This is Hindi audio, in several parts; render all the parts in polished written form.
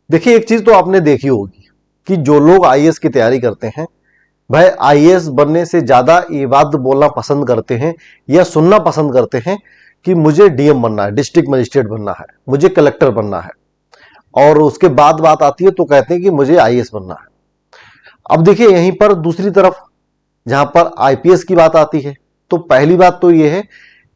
देखिए, एक चीज तो आपने देखी होगी कि जो लोग आईएएस की तैयारी करते हैं वह आईएएस बनने से ज्यादा ये बात बोलना पसंद करते हैं या सुनना पसंद करते हैं कि मुझे डीएम बनना है, डिस्ट्रिक्ट मजिस्ट्रेट बनना है, मुझे कलेक्टर बनना है। और उसके बाद बात आती है तो कहते हैं कि मुझे आईएएस बनना है। अब देखिए, यहीं पर दूसरी तरफ जहां पर आईपीएस की बात आती है तो पहली बात तो यह है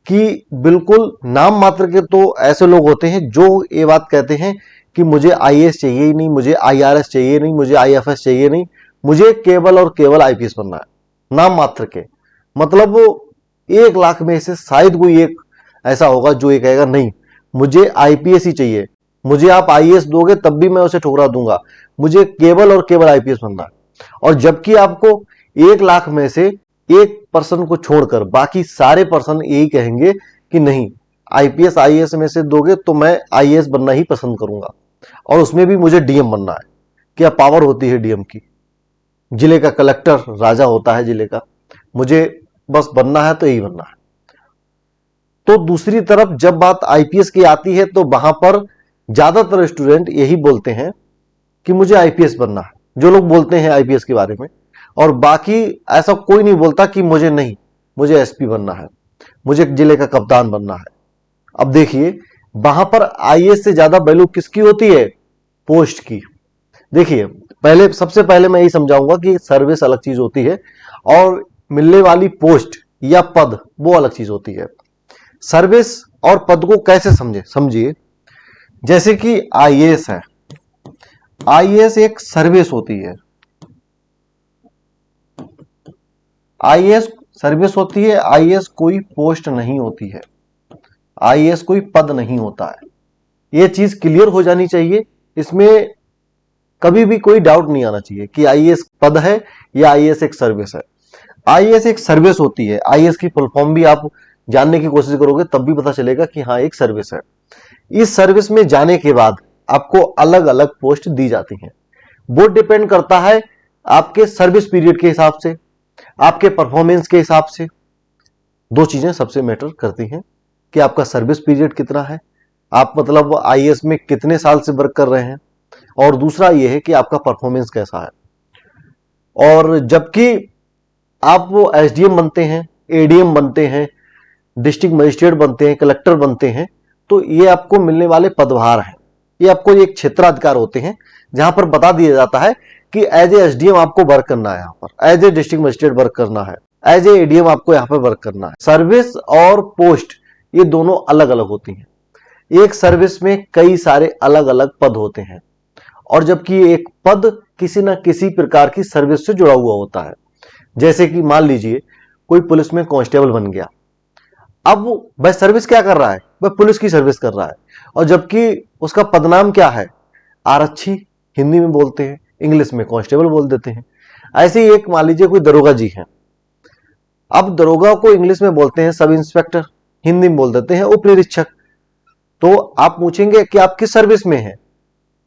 कि बिल्कुल नाम मात्र के तो ऐसे लोग होते हैं जो ये बात कहते हैं कि मुझे आईएएस चाहिए ही नहीं, मुझे आईआरएस चाहिए नहीं, मुझे आईएफएस चाहिए नहीं, मुझे केवल और केवल आईपीएस बनना है। नाम मात्र के मतलब वो 1 लाख में से शायद कोई एक ऐसा होगा जो ये कहेगा नहीं, मुझे आईपीएस ही चाहिए, मुझे आप आईएएस दोगे तब भी मैं उसे ठुकरा दूंगा, मुझे केवल और केवल आईपीएस बनना है। और जबकि आपको 1 लाख में से 1% को छोड़कर बाकी सारे पर्सन यही कहेंगे कि नहीं, आईपीएस आईएएस में से दोगे तो मैं आईएएस बनना ही पसंद करूंगा, और उसमें भी मुझे डीएम बनना है। क्या पावर होती है डीएम की, जिले का कलेक्टर राजा होता है जिले का, मुझे बस बनना है तो यही बनना है। तो दूसरी तरफ जब बात आईपीएस की आती है तो वहां पर ज्यादातर स्टूडेंट यही बोलते हैं कि मुझे आईपीएस बनना है, जो लोग बोलते हैं आईपीएस के बारे में। और बाकी ऐसा कोई नहीं बोलता कि मुझे नहीं, मुझे एसपी बनना है, मुझे जिले का कप्तान बनना है। अब देखिए, वहां पर आईएएस से ज्यादा वैल्यू किसकी होती है? पोस्ट की। देखिए, पहले सबसे पहले मैं यही समझाऊंगा कि सर्विस अलग चीज होती है और मिलने वाली पोस्ट या पद वो अलग चीज होती है। सर्विस और पद को कैसे समझिए, जैसे कि आईएएस है, आईएएस एक सर्विस होती है, आईएएस सर्विस होती है, आईएएस कोई पोस्ट नहीं होती है, आईएएस कोई पद नहीं होता है। यह चीज क्लियर हो जानी चाहिए, इसमें कभी भी कोई डाउट नहीं आना चाहिए कि आईएएस पद है या आईएएस एक सर्विस है। आईएएस एक सर्विस होती है, आईएएस की फुल फॉर्म भी आप जानने की कोशिश करोगे तब भी पता चलेगा कि हाँ, एक सर्विस है। इस सर्विस में जाने के बाद आपको अलग अलग पोस्ट दी जाती हैं। वो डिपेंड करता है आपके सर्विस पीरियड के हिसाब से, आपके परफॉर्मेंस के हिसाब से। दो चीजें सबसे मैटर करती हैं कि आपका सर्विस पीरियड कितना है, आप मतलब आईएएस में कितने साल से वर्क कर रहे हैं, और दूसरा यह है कि आपका परफॉर्मेंस कैसा है। और जबकि आप वो एसडीएम बनते हैं, एडीएम बनते हैं, डिस्ट्रिक्ट मजिस्ट्रेट बनते हैं, कलेक्टर बनते हैं, तो ये आपको मिलने वाले पदभार हैं, ये आपको एक क्षेत्राधिकार होते हैं जहां पर बता दिया जाता है कि एज ए एसडीएम आपको वर्क करना है, यहाँ पर as a district magistrate work करना है, एज ए एडीएम आपको यहाँ पर वर्क करना है। सर्विस और पोस्ट ये दोनों अलग अलग होती हैं। एक सर्विस में कई सारे अलग अलग पद होते हैं, और जबकि एक पद किसी न किसी प्रकार की सर्विस से जुड़ा हुआ होता है। जैसे कि मान लीजिए कोई पुलिस में कांस्टेबल बन गया, अब वह सर्विस क्या कर रहा है? वह पुलिस की सर्विस कर रहा है, और जबकि उसका पदनाम क्या है? आरक्षी हिंदी में बोलते हैं, इंग्लिश में कांस्टेबल बोल देते हैं। ऐसे ही एक मान लीजिए कोई दरोगा जी है, अब दरोगा को इंग्लिश में बोलते हैं सब इंस्पेक्टर, हिंदी में बोल देते हैं उप निरीक्षक। तो आप पूछेंगे कि आप किस सर्विस में हैं,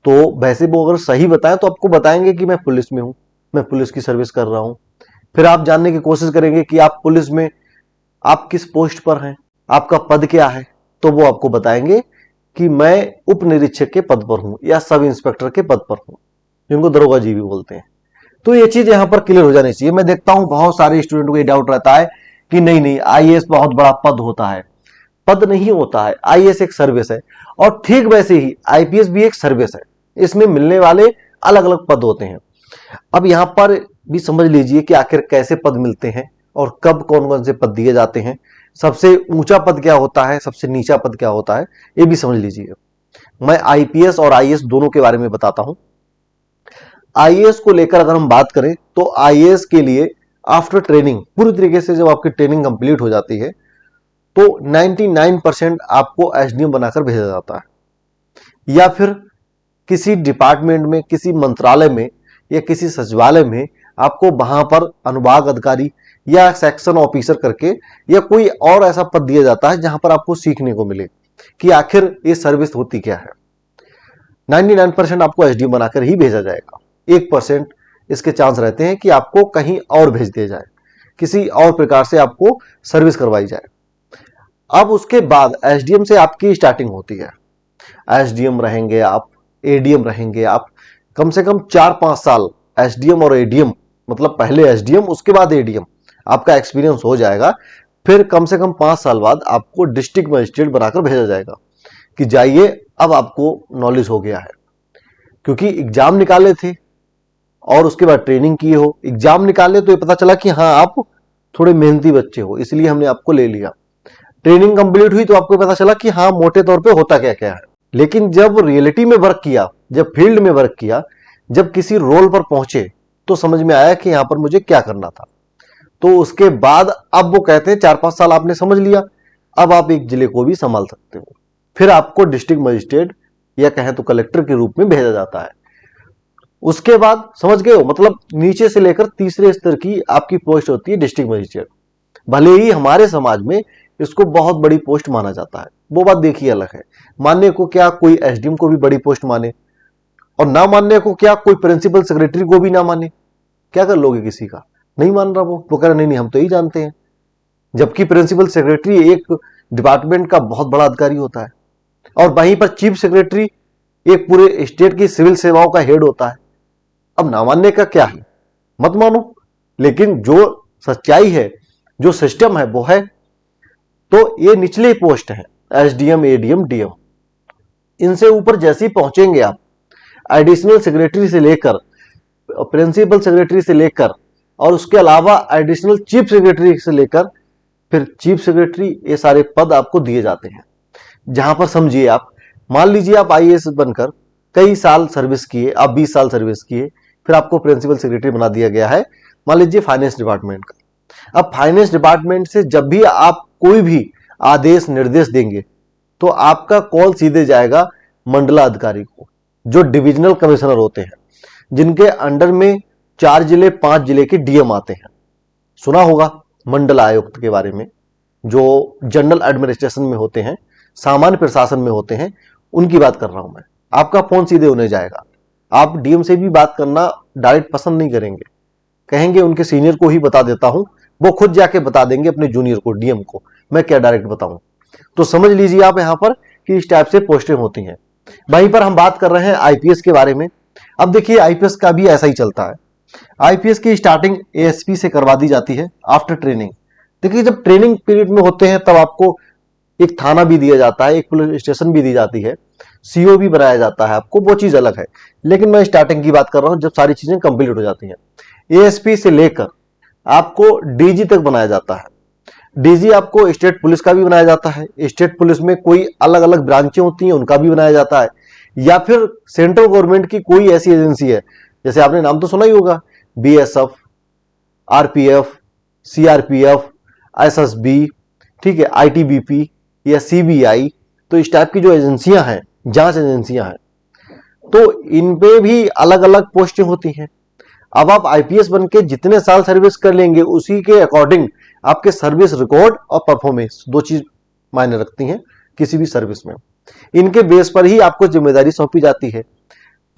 तो वैसे वो अगर सही बताएं तो आपको बताएंगे कि मैं पुलिस में हूं, मैं पुलिस की सर्विस कर रहा हूं। फिर आप जानने की कोशिश करेंगे कि आप पुलिस में आप किस पोस्ट पर हैं, आपका पद क्या है, तो वो आपको बताएंगे कि मैं उप निरीक्षक के पद पर हूं या सब इंस्पेक्टर के पद पर हूं, जिनको दरोगा जी भी बोलते हैं। तो ये चीज यहां पर क्लियर हो जानी चाहिए। मैं देखता हूं बहुत सारे स्टूडेंट को ये डाउट रहता है कि नहीं नहीं, आईएएस बहुत बड़ा पद होता है। पद नहीं होता है, आईएएस एक सर्विस है, और ठीक वैसे ही आईपीएस भी एक सर्विस है। इसमें मिलने वाले अलग अलग पद होते हैं। अब यहां पर भी समझ लीजिए कि आखिर कैसे पद मिलते हैं और कब कौन कौन से पद दिए जाते हैं, सबसे ऊंचा पद क्या होता है, सबसे नीचा पद क्या होता है, ये भी समझ लीजिए। मैं आईपीएस और आईएएस दोनों के बारे में बताता हूं। आईएएस को लेकर अगर हम बात करें तो आईएएस के लिए आफ्टर ट्रेनिंग, पूरी तरीके से जब आपकी ट्रेनिंग कंप्लीट हो जाती है तो 99% आपको एसडीएम बनाकर भेजा जाता है, या फिर किसी डिपार्टमेंट में, किसी मंत्रालय में या किसी सचिवालय में आपको वहां पर अनुभाग अधिकारी या सेक्शन ऑफिसर करके या कोई और ऐसा पद दिया जाता है जहां पर आपको सीखने को मिले कि आखिर ये सर्विस होती क्या है। 99% आपको एसडीएम बनाकर ही भेजा जाएगा, 1% इसके चांस रहते हैं कि आपको कहीं और भेज दिया जाए, किसी और प्रकार से आपको सर्विस करवाई जाए। अब उसके बाद एसडीएम से आपकी स्टार्टिंग होती है। एसडीएम रहेंगे आप, एडीएम रहेंगे, आप कम से कम 4-5 साल एसडीएम और एडीएम, मतलब पहले एसडीएम उसके बाद एडीएम आपका एक्सपीरियंस हो जाएगा। फिर कम से कम 5 साल बाद आपको डिस्ट्रिक्ट मजिस्ट्रेट बनाकर भेजा जाएगा कि जाइए अब आपको नॉलेज हो गया है, क्योंकि एग्जाम निकाले थे और उसके बाद ट्रेनिंग किए हो। एग्जाम निकाले तो ये पता चला कि हाँ आप थोड़े मेहनती बच्चे हो, इसलिए हमने आपको ले लिया। ट्रेनिंग कंप्लीट हुई तो आपको पता चला कि हाँ मोटे तौर पे होता क्या क्या है। लेकिन जब रियलिटी में वर्क किया, जब फील्ड में वर्क किया, जब किसी रोल पर पहुंचे, तो समझ में आया कि यहां पर मुझे क्या करना था। तो उसके बाद अब वो कहते हैं 4-5 साल आपने समझ लिया, अब आप एक जिले को भी संभाल सकते हो। फिर आपको डिस्ट्रिक्ट मजिस्ट्रेट या कहें तो कलेक्टर के रूप में भेजा जाता है। उसके बाद समझ गए हो, मतलब नीचे से लेकर तीसरे स्तर की आपकी पोस्ट होती है डिस्ट्रिक्ट मजिस्ट्रेट। भले ही हमारे समाज में इसको बहुत बड़ी पोस्ट माना जाता है, वो बात देखिए अलग है। मानने को क्या कोई एसडीएम को भी बड़ी पोस्ट माने, और ना मानने को क्या कोई प्रिंसिपल सेक्रेटरी को भी ना माने। क्या कर लोगे, किसी का नहीं मान रहा वो कह रहा नहीं नहीं हम तो यही जानते हैं। जबकि प्रिंसिपल सेक्रेटरी एक डिपार्टमेंट का बहुत बड़ा अधिकारी होता है, और वहीं पर चीफ सेक्रेटरी एक पूरे स्टेट की सिविल सेवाओं का हेड होता है। अब ना मानने का क्या है, मत मानो, लेकिन जो सच्चाई है, जो सिस्टम है वो है। तो ये निचले पोस्ट है, एसडीएम, एडीएम, डीएम। इनसे ऊपर जैसे ही पहुंचेंगे आप, एडिशनल सेक्रेटरी से लेकर, प्रिंसिपल सेक्रेटरी से लेकर, और उसके अलावा एडिशनल चीफ सेक्रेटरी से लेकर फिर चीफ सेक्रेटरी, ये सारे पद आपको दिए जाते हैं। जहां पर समझिए आप, मान लीजिए आप आईएएस बनकर कई साल सर्विस किए, आप 20 साल सर्विस किए, फिर आपको प्रिंसिपल सेक्रेटरी बना दिया गया है, मान लीजिए फाइनेंस डिपार्टमेंट का। अब फाइनेंस डिपार्टमेंट से जब भी आप कोई भी आदेश निर्देश देंगे तो आपका कॉल सीधे जाएगा मंडलाधिकारी को, जो डिविजनल कमिश्नर होते हैं, जिनके अंडर में 4 जिले 5 जिले के डीएम आते हैं। सुना होगा मंडल आयुक्त के बारे में, जो जनरल एडमिनिस्ट्रेशन में होते हैं, सामान्य प्रशासन में होते हैं, उनकी बात कर रहा हूं मैं। आपका फोन सीधे उन्हें जाएगा। आप डीएम से भी बात करना डायरेक्ट पसंद नहीं करेंगे, कहेंगे उनके सीनियर को ही बता देता हूं, वो खुद जाके बता देंगे अपने जूनियर को, डीएम को, मैं क्या डायरेक्ट बताऊं। तो समझ लीजिए आप यहां पर कि इस टाइप से पोस्टें होती हैं। वहीं पर हम बात कर रहे हैं आईपीएस के बारे में। अब देखिए आईपीएस का भी ऐसा ही चलता है। आईपीएस की स्टार्टिंग एएसपी से करवा दी जाती है आफ्टर ट्रेनिंग। देखिए जब ट्रेनिंग पीरियड में होते हैं तब आपको एक थाना भी दिया जाता है, एक पुलिस स्टेशन भी दी जाती है, सीओ भी बनाया जाता है आपको, वो चीज अलग है। लेकिन मैं स्टार्टिंग की बात कर रहा हूं, जब सारी चीजें कंप्लीट हो जाती हैं। एएसपी से लेकर आपको डीजी तक बनाया जाता है। डीजी आपको स्टेट पुलिस का भी बनाया जाता है, स्टेट पुलिस में कोई अलग अलग ब्रांचें होती हैं उनका भी बनाया जाता है, या फिर सेंट्रल गवर्नमेंट की कोई ऐसी एजेंसी है, जैसे आपने नाम तो सुना ही होगा, बीएसएफ, आरपीएफ, सीआरपीएफ, एसएसबी, ठीक है, आईटीबीपी या सीबीआई। तो इस टाइप की जो एजेंसियां हैं, जांच एजेंसियां हैं, तो इन पे भी अलग अलग पोस्टें होती हैं। अब आप आईपीएस बन के जितने साल सर्विस कर लेंगे, उसी के अकॉर्डिंग आपके सर्विस रिकॉर्ड और परफॉर्मेंस, दो चीज मायने रखती हैं किसी भी सर्विस में। इनके बेस पर ही आपको जिम्मेदारी सौंपी जाती है।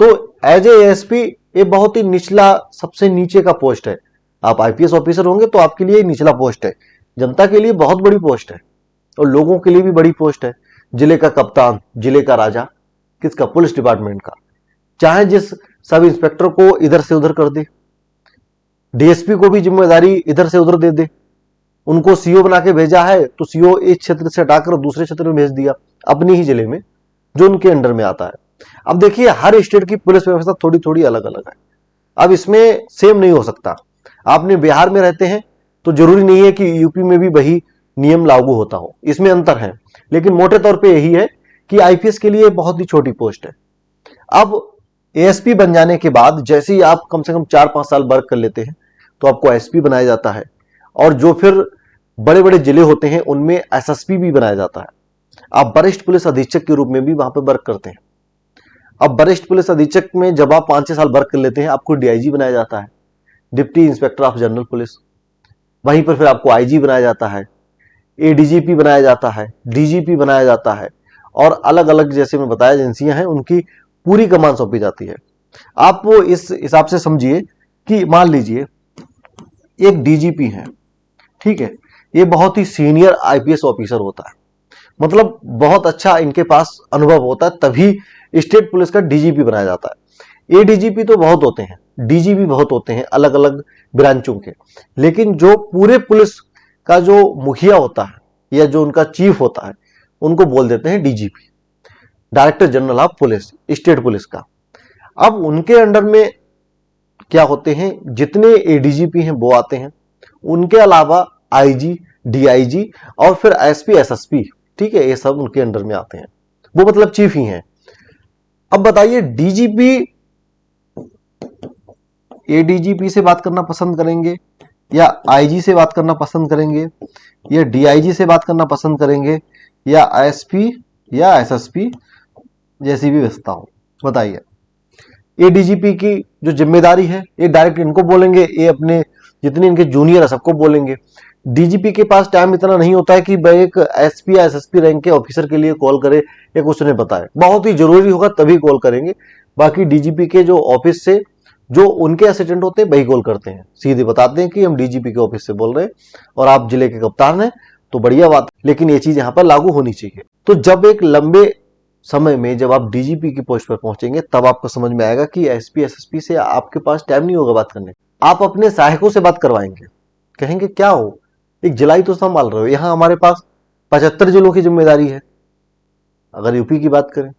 तो एज ए एएसपी ये बहुत ही निचला, सबसे नीचे का पोस्ट है। आप आईपीएस ऑफिसर होंगे तो आपके लिए निचला पोस्ट है, जनता के लिए बहुत बड़ी पोस्ट है और लोगों के लिए भी बड़ी पोस्ट है। जिले का कप्तान, जिले का राजा, किसका, पुलिस डिपार्टमेंट का। चाहे जिस सब इंस्पेक्टर को इधर से उधर कर दे, डीएसपी को भी जिम्मेदारी इधर से उधर दे दे, उनको सीओ बना के भेजा है तो सीओ एक क्षेत्र से हटाकर दूसरे क्षेत्र में भेज दिया, अपने ही जिले में जो उनके अंडर में आता है। अब देखिए हर स्टेट की पुलिस व्यवस्था थोड़ी थोड़ी अलग अलग है। अब इसमें सेम नहीं हो सकता। आपने बिहार में रहते हैं तो जरूरी नहीं है कि यूपी में भी वही नियम लागू होता हो, इसमें अंतर है। लेकिन मोटे तौर पे यही है कि आईपीएस के लिए बहुत ही छोटी पोस्ट है। अब एएसपी बन जाने के बाद जैसे ही आप कम से कम 4-5 साल वर्क कर लेते हैं तो आपको एसपी बनाया जाता है, और जो फिर बड़े बड़े जिले होते हैं उनमें एसएसपी भी बनाया जाता है। आप वरिष्ठ पुलिस अधीक्षक के रूप में भी वहां पर वर्क करते हैं। अब वरिष्ठ पुलिस अधीक्षक में जब आप 5-6 साल वर्क कर लेते हैं, आपको डीआईजी बनाया जाता है, deputy inspector of general police. वहीं पर फिर आपको आईजी बनाया जाता है, एडीजीपी बनाया जाता है, डीजीपी बनाया जाता है, और अलग अलग जैसे मैं बताया एजेंसियां हैं उनकी पूरी कमान सौंपी जाती है। आप वो इस हिसाब से समझिए कि मान लीजिए एक डीजीपी है, ठीक है, ये बहुत ही सीनियर आईपीएस ऑफिसर होता है। मतलब बहुत अच्छा इनके पास अनुभव होता है, तभी स्टेट पुलिस का डीजीपी बनाया जाता है। एडीजीपी तो बहुत होते हैं, डीजीपी बहुत होते हैं अलग अलग ब्रांचों के, लेकिन जो पूरे पुलिस का जो मुखिया होता है या जो उनका चीफ होता है उनको बोल देते हैं DGP, director general of police, state police का। अब उनके अंडर में क्या होते हैं, जितने एडीजीपी हैं वो आते हैं, उनके अलावा आईजी, डीआईजी और फिर एसपी, एसएसपी, ठीक है, ये सब उनके अंडर में आते हैं, वो मतलब चीफ ही हैं। अब बताइए डीजीपी एडीजीपी से बात करना पसंद करेंगे या आईजी से बात करना पसंद करेंगे या डीआईजी से बात करना पसंद करेंगे या एसपी या एसएसपी जैसी भी व्यवस्था हो, बताइए। एडीजीपी की जो जिम्मेदारी है ये डायरेक्ट इनको बोलेंगे, ये अपने जितने इनके जूनियर है सबको बोलेंगे। डीजीपी के पास टाइम इतना नहीं होता है कि वह एक एसपी या एसएसपी रैंक के ऑफिसर के लिए कॉल करे या कुछ उन्हें बताए, बहुत ही जरूरी होगा तभी कॉल करेंगे। बाकी डीजीपी के जो ऑफिस से जो उनके असिस्टेंट होते हैं वही कॉल करते हैं, सीधे बताते हैं कि हम डीजीपी के ऑफिस से बोल रहे हैं और आप जिले के कप्तान हैं, तो बढ़िया बात, लेकिन ये चीज यहाँ पर लागू होनी चाहिए। तो जब एक लंबे समय में जब आप डीजीपी की पोस्ट पर पहुंचेंगे तब आपको समझ में आएगा कि एसपी एसएसपी से आपके पास टाइम नहीं होगा बात करने, आप अपने सहायकों से बात करवाएंगे, कहेंगे क्या हो, एक जिला ही तो संभाल रहे हो, यहाँ हमारे पास 75 जिलों की जिम्मेदारी है अगर यूपी की बात करें।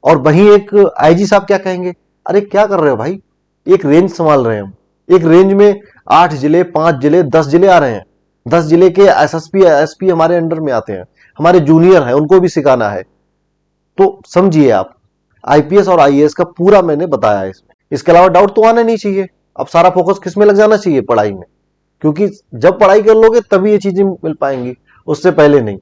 और वहीं एक आईजी साहब क्या कहेंगे, अरे क्या कर रहे हो भाई, एक रेंज संभाल रहे हैं हम, एक रेंज में 8 जिले, 5 जिले, 10 जिले आ रहे हैं, 10 जिले के एसएसपी एसपी हमारे अंडर में आते हैं, हमारे जूनियर हैं, उनको भी सिखाना है। तो समझिए आप, आईपीएस और आईएएस का पूरा मैंने बताया है इसमें। इसके अलावा डाउट तो आना नहीं चाहिए। अब सारा फोकस किस में लग जाना चाहिए, पढ़ाई में, क्योंकि जब पढ़ाई कर लोगे तभी ये चीजें मिल पाएंगी, उससे पहले नहीं।